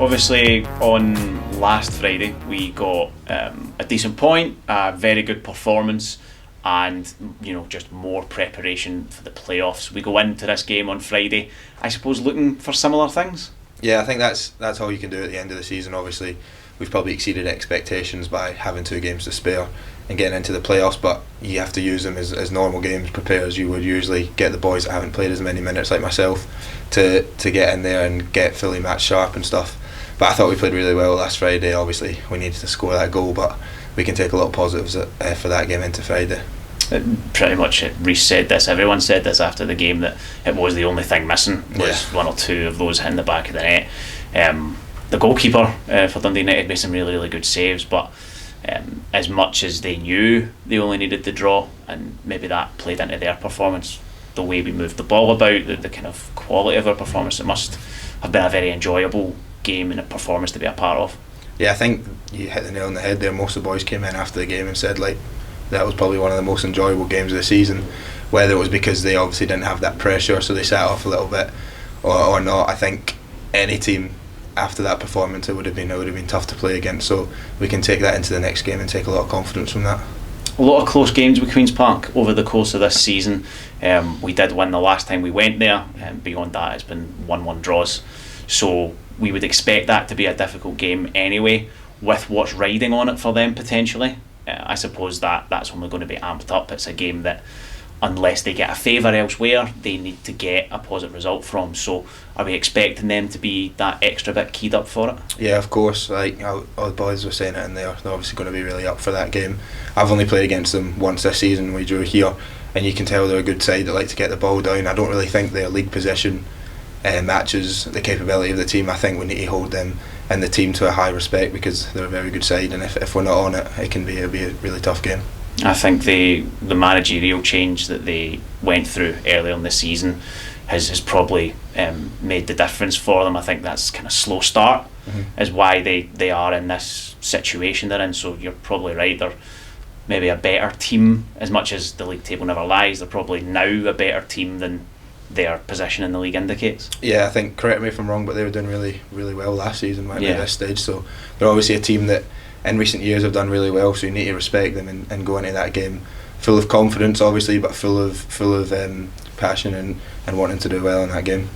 Obviously, on last Friday, we got a decent point, a very good performance, and just more preparation for the playoffs. We go into this game on Friday, I suppose, looking for similar things. Yeah, I think that's all you can do at the end of the season. Obviously, we've probably exceeded expectations by having 2 games to spare and getting into the playoffs, but you have to use them as normal games, prepare as you would usually, get the boys that haven't played as many minutes like myself to get in there and get fully match sharp and stuff. But I thought we played really well last Friday. Obviously we needed to score that goal, but we can take a lot of positives for that game into Friday. Pretty much Rhys said this, everyone said this after the game, that it was the only thing missing was one or two of those hitting the back of the net. The goalkeeper for Dundee United made some really, really good saves, but as much as they knew they only needed the draw, and maybe that played into their performance, the way we moved the ball about, the kind of quality of our performance, it must have been a very enjoyable game and a performance to be a part of. Yeah, I think you hit the nail on the head there. Most of the boys came in after the game and said that was probably one of the most enjoyable games of the season, whether it was because they obviously didn't have that pressure so they sat off a little bit or not. I think any team after that performance it would have been tough to play against, so we can take that into the next game and take a lot of confidence from that. A lot of close games with Queen's Park over the course of this season. We did win the last time we went there, and beyond that it's been 1-1 draws, so we would expect that to be a difficult game anyway, with what's riding on it for them potentially. I suppose that's only going to be amped up. It's a game that, unless they get a favour elsewhere, they need to get a positive result from. So are we expecting them to be that extra bit keyed up for it? Yeah, of course. Like all the boys were saying it, and they're obviously going to be really up for that game. I've only played against them once this season. We drew here, and you can tell they're a good side that like to get the ball down. I don't really think their league position matches the capability of the team. I think we need to hold them and the team to a high respect because they're a very good side, and if we're not on it, it'll be a really tough game. I think the managerial change that they went through earlier in the season has probably made the difference for them. I think that's kind of slow start is why they are in this situation they're in. So you're probably right, they're maybe a better team. As much as the league table never lies, they're probably now a better team than their position in the league indicates. Yeah, I think, correct me if I'm wrong, but they were doing really, really well last season at this stage. So they're obviously a team that in recent years have done really well, so you need to respect them and go into that game full of confidence obviously, but full of passion and wanting to do well in that game.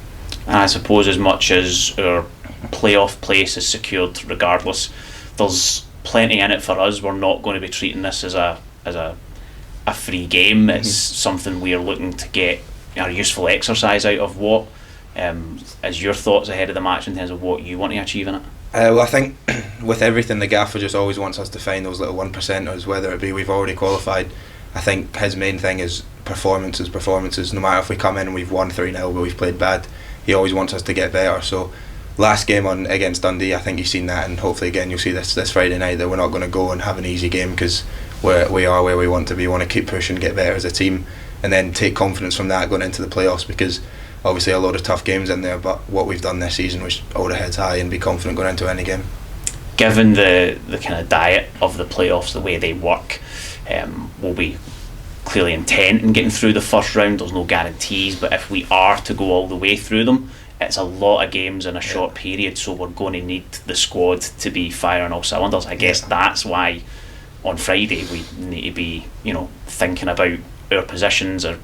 And I suppose as much as our playoff place is secured regardless, there's plenty in it for us. We're not going to be treating this as a free game. It's something we're looking to get a useful exercise out of. What is your thoughts ahead of the match in terms of what you want to achieve in it? Well, I think with everything, the gaffer just always wants us to find those little 1%ers, whether it be we've already qualified. I think his main thing is performances. No matter if we come in and we've won 3-0 but we've played bad, he always wants us to get better. So last game against Dundee, I think you've seen that, and hopefully again you'll see this Friday night that we're not going to go and have an easy game because we are where we want to be. We want to keep pushing, get better as a team, and then take confidence from that going into the playoffs, because obviously a lot of tough games in there, but what we've done this season was hold our heads high and be confident going into any game. Given the kind of diet of the playoffs, the way they work, will be clearly intent in getting through the first round. There's no guarantees, but if we are to go all the way through them, it's a lot of games in a short period, so we're going to need the squad to be firing all cylinders. I guess that's why on Friday we need to be thinking about our positions, our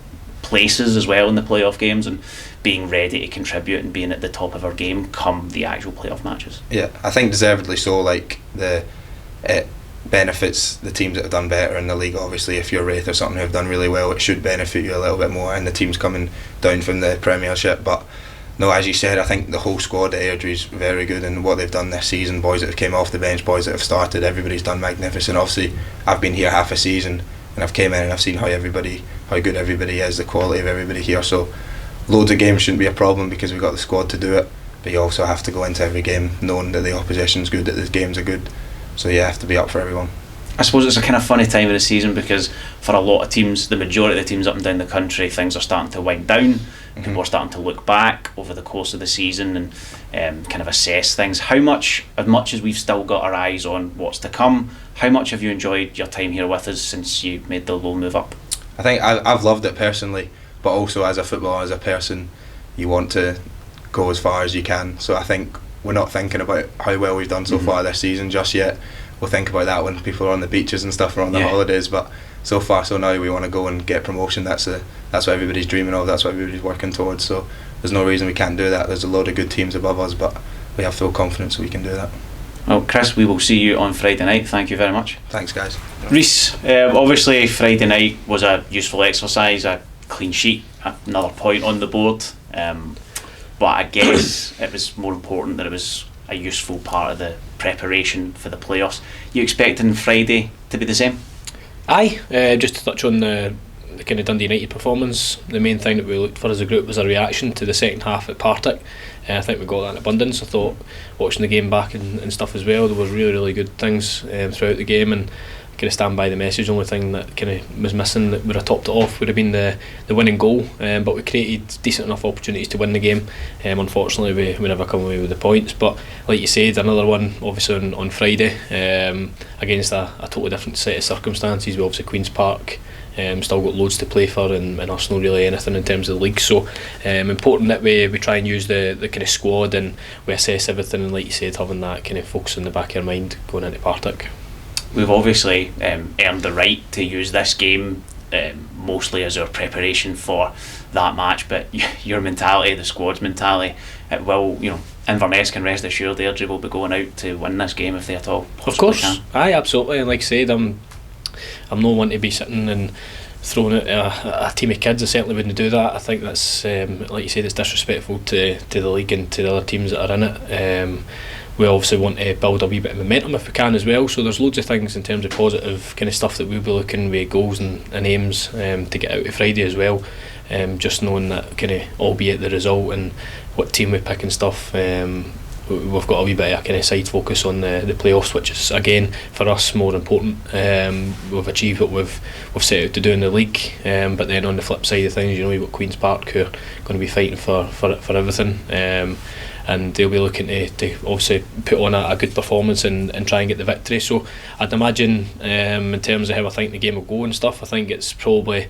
places as well in the playoff games, and being ready to contribute and being at the top of our game come the actual playoff matches. Yeah, I think deservedly so. Like it benefits the teams that have done better in the league. Obviously, if you're Wraith or something who have done really well, it should benefit you a little bit more, and the teams coming down from the Premiership. But no, as you said, I think the whole squad at Airdrie is very good, and what they've done this season, boys that have came off the bench, boys that have started, everybody's done magnificent. Obviously, I've been here half a season and I've came in and I've seen how good everybody is, the quality of everybody here. So loads of games shouldn't be a problem because we've got the squad to do it, but you also have to go into every game knowing that the opposition's good, that the games are good. So you have to be up for everyone. I suppose it's a kind of funny time of the season because for a lot of teams, the majority of the teams up and down the country, things are starting to wind down. People are starting to look back over the course of the season and kind of assess things. As much as we've still got our eyes on what's to come, how much have you enjoyed your time here with us since you made the low move up? I think I've loved it personally, but also as a footballer, as a person, you want to go as far as you can. So I think we're not thinking about how well we've done so far this season just yet. We'll think about that when people are on the beaches and stuff or on the holidays, but so far so now we want to go and get promotion. That's what everybody's dreaming of, that's what everybody's working towards, so there's no reason we can't do that. There's a load of good teams above us, but we have full confidence we can do that. Well, Chris, we will see you on Friday night. Thank you very much. Thanks, guys. Rhys, obviously Friday night was a useful exercise, a clean sheet, another point on the board, but I guess it was more important that it was a useful part of the preparation for the playoffs. You expecting Friday to be the same? Aye, just to touch on the kind of Dundee United performance, the main thing that we looked for as a group was a reaction to the second half at Partick. I think we got that in abundance. I thought watching the game back and stuff as well, there was really good things throughout the game, and kind of stand by the message. The only thing that kind of was missing that would have topped it off would have been the winning goal, but we created decent enough opportunities to win the game. Unfortunately we never come away with the points, but like you said, another one obviously on Friday, against a totally different set of circumstances. We obviously Queen's Park still got loads to play for, and us not really anything in terms of the league, so important that we try and use the kind of squad and we assess everything, and like you said, having that kind of focus in the back of your mind going into Partick. We've obviously earned the right to use this game mostly as our preparation for that match, but your mentality, the squad's mentality, it will, Inverness can rest assured Airdrie will be going out to win this game if they at all possibly of course can. Aye, absolutely, and like I said, I'm not one to be sitting and throwing out a team of kids. I certainly wouldn't do that. I think that's like you said, it's disrespectful to the league and to the other teams that are in it. We obviously want to build a wee bit of momentum if we can as well, so there's loads of things in terms of positive kind of stuff that we'll be looking with goals and aims to get out of Friday as well. Just knowing that kind of, albeit the result and what team we pick and stuff, we've got a wee bit of a kind of side focus on the playoffs, which is again for us more important. We've achieved what we've set out to do in the league, but then on the flip side of things, you've got Queen's Park who are going to be fighting for everything, and they'll be looking to obviously put on a good performance and try and get the victory. So I'd imagine, in terms of how I think the game will go and stuff, I think it's probably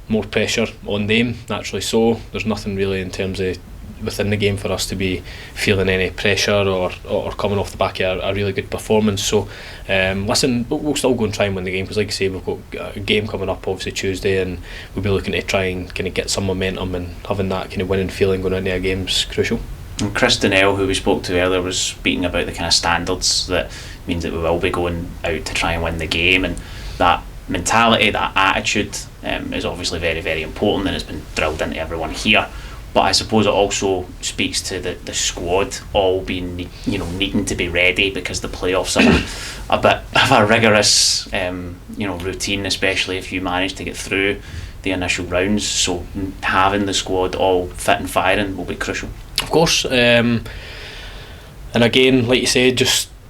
more pressure on them, naturally so. There's nothing really in terms of within the game for us to be feeling any pressure or coming off the back of a really good performance. So listen, we'll still go and try and win the game, because like I say, we've got a game coming up obviously Tuesday, and we'll be looking to try and kind of get some momentum, and having that kind of winning feeling going into a game's crucial. And Chris Donnell, who we spoke to earlier, was speaking about the kind of standards that means that we will be going out to try and win the game, and that mentality, that attitude is obviously very, very important, and it's been drilled into everyone here. But I suppose it also speaks to the squad all being, needing to be ready, because the playoffs are a bit of a rigorous, routine, especially if you manage to get through the initial rounds. So having the squad all fit and firing will be crucial. Of course, and again, like you said,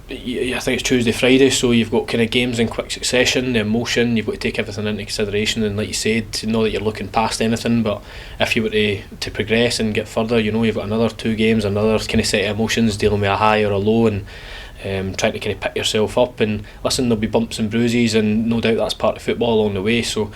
I think it's Tuesday, Friday, so you've got kind of games in quick succession, the emotion, you've got to take everything into consideration, and like you said, to know that you're looking past anything. But if you were to progress and get further, you've got another 2 games, another kind of set of emotions, dealing with a high or a low, and trying to kind of pick yourself up. And listen, there'll be bumps and bruises, and no doubt that's part of football along the way. So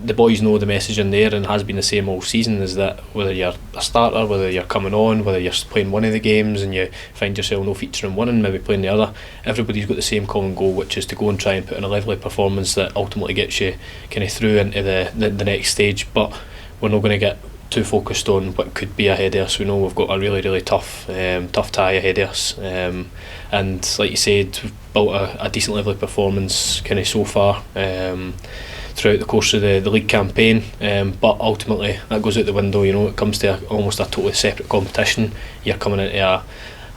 the boys know the message in there, and has been the same all season, is that whether you're a starter, whether you're coming on, whether you're playing one of the games and you find yourself no feature in one and maybe playing the other, everybody's got the same common goal, which is to go and try and put in a lively performance that ultimately gets you kind of through into the next stage. But we're not going to get too focused on what could be ahead of us. We know we've got a really tough tie ahead of us, and like you said, we've built a decent level of performance kind of so far throughout the course of the league campaign, but ultimately that goes out the window. It comes to almost a totally separate competition. You're coming into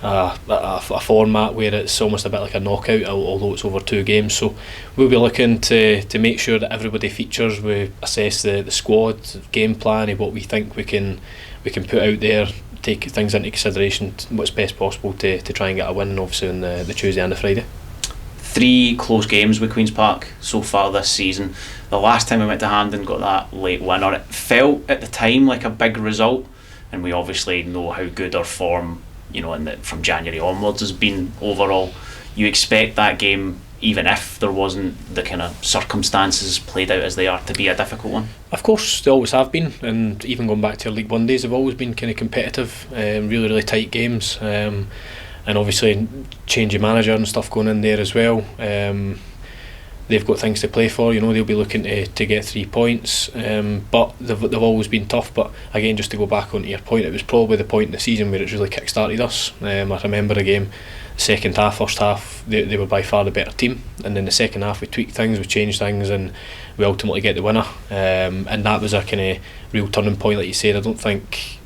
a format where it's almost a bit like a knockout, although it's over 2 games. So we'll be looking to make sure that everybody features. We assess the squad game plan of what we think we can put out there, take things into consideration, what's best possible to try and get a win, obviously on the Tuesday and the Friday. 3 close games with Queen's Park so far this season. The last time we went to Hampden, got that late winner. It felt at the time like a big result, and we obviously know how good our form, from January onwards has been overall. You expect that game even if there wasn't the kind of circumstances played out as they are, to be a difficult one? Of course, they always have been, and even going back to League One days, they've always been kind of competitive, really, really tight games, and obviously change of manager and stuff going in there as well. They've got things to play for, you know, they'll be looking to get 3 points, but they've always been tough. But again, just to go back onto your point, it was probably the point in the season where it's really kick-started us. I remember a game, second half, first half, they were by far the better team, and then the second half we tweaked things, we changed things, and we ultimately get the winner, and that was a kind of real turning point. Like you said, I don't think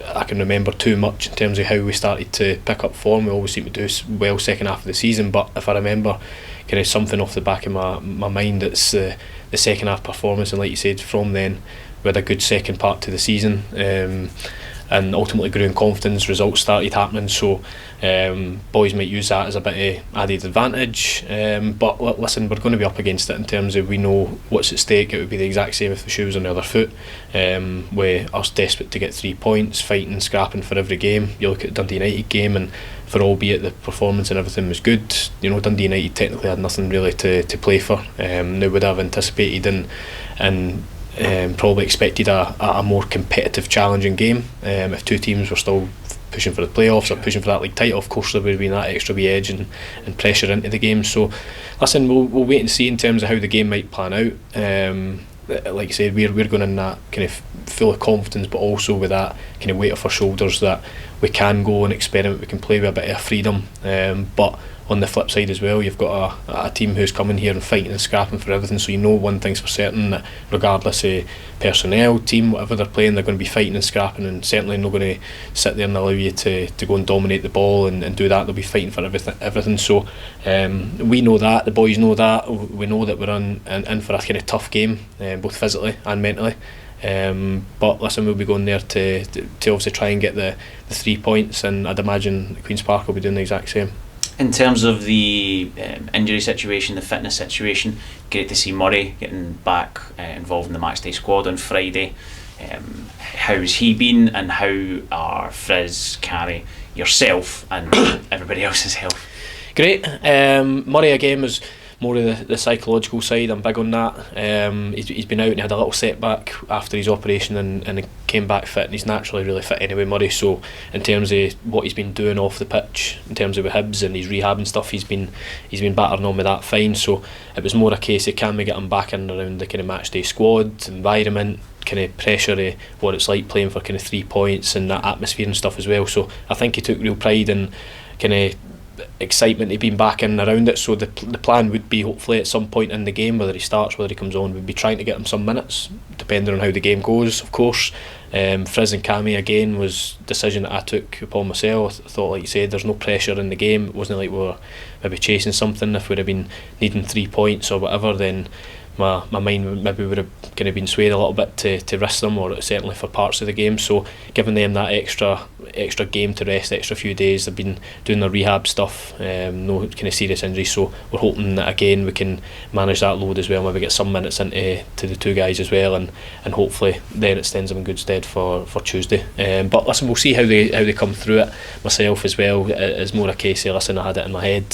I can remember too much in terms of how we started to pick up form. We always seem to do well second half of the season, but if I remember kind of something off the back of my mind, it's the second half performance, and like you said, from then we had a good second part to the season, and ultimately grew in confidence, results started happening, so boys might use that as a bit of added advantage, but listen, we're going to be up against it in terms of we know what's at stake. It would be the exact same if the shoe was on the other foot, with us desperate to get 3 points, fighting, scrapping for every game. You look at the Dundee United game, and for albeit the performance and everything was good, you know, Dundee United technically had nothing really to play for. They would have anticipated and probably expected a more competitive, challenging game. If two teams were still pushing for the playoffs or pushing for that league title, of course there would have been that extra wee edge and pressure into the game. So listen, we'll wait and see in terms of how the game might plan out. Like I said, we're going in that kind of full of confidence, but also with that kind of weight off our shoulders that we can go and experiment, we can play with a bit of freedom, but on the flip side as well, you've got a team who's coming here and fighting and scrapping for everything, so you know one thing's for certain, that regardless of personnel, team, whatever they're playing, they're going to be fighting and scrapping, and certainly not going to sit there and allow you to go and dominate the ball and do that. They'll be fighting for everything. So we know that, the boys know that, we know that we're in for a kind of tough game, both physically and mentally. But listen, we'll be going there to obviously try and get the 3 points, and I'd imagine Queen's Park will be doing the exact same. In terms of the injury situation, the fitness situation, great to see Murray getting back involved in the matchday squad on Friday. How's he been, and how are Frizz, Carrie, yourself and everybody else's health? Great. Murray again was more of the psychological side. I'm big on that. He's been out and had a little setback after his operation, and he came back fit, and he's naturally really fit anyway, Murray. So in terms of what he's been doing off the pitch, in terms of with Hibs and his rehab and stuff, he's been battering on with that fine. So it was more a case of can we get him back in around the kind of matchday squad environment, kind of pressure of what it's like playing for kind of 3 points and that atmosphere and stuff as well. So I think he took real pride in kind of excitement of being back in and around it. So the plan would be, hopefully at some point in the game, whether he starts, whether he comes on, we'd be trying to get him some minutes depending on how the game goes, of course. Frizz and Cammy again was a decision that I took upon myself. I thought, like you said, there's no pressure in the game. It wasn't like we were maybe chasing something. If we'd have been needing 3 points or whatever, then my mind maybe would have kind of been swayed a little bit to risk them, or certainly for parts of the game. So giving them that extra game to rest, extra few days, they've been doing their rehab stuff, no kind of serious injuries, so we're hoping that again we can manage that load as well, maybe get some minutes into the two guys as well, and hopefully then it stands them in good stead for Tuesday. But listen, we'll see how they come through it. Myself as well, it's more a case of, listen, I had it in my head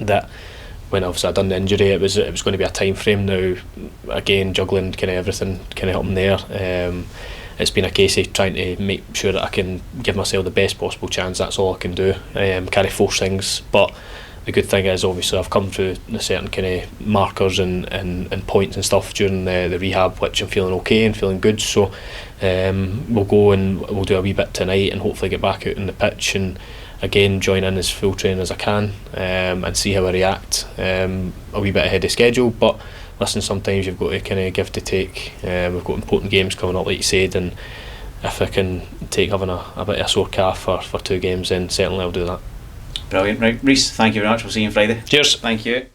that when obviously I'd done the injury, it was going to be a time frame. Now again, juggling kind of everything kind of helping there. It's been a case of trying to make sure that I can give myself the best possible chance. That's all I can do. Can't force things, but the good thing is obviously I've come through a certain kind of markers and points and stuff during the rehab, which I'm feeling okay and feeling good. So we'll go and we'll do a wee bit tonight and hopefully get back out on the pitch and again join in as full training as I can, and see how I react. A wee bit ahead of schedule, but listen, sometimes you've got to kind of give to take. We've got important games coming up, like you said, and if I can take having a bit of a sore calf for 2 games, then certainly I'll do that. Brilliant. Right, Rhys, thank you very much. We'll see you on Friday. Cheers. Thank you.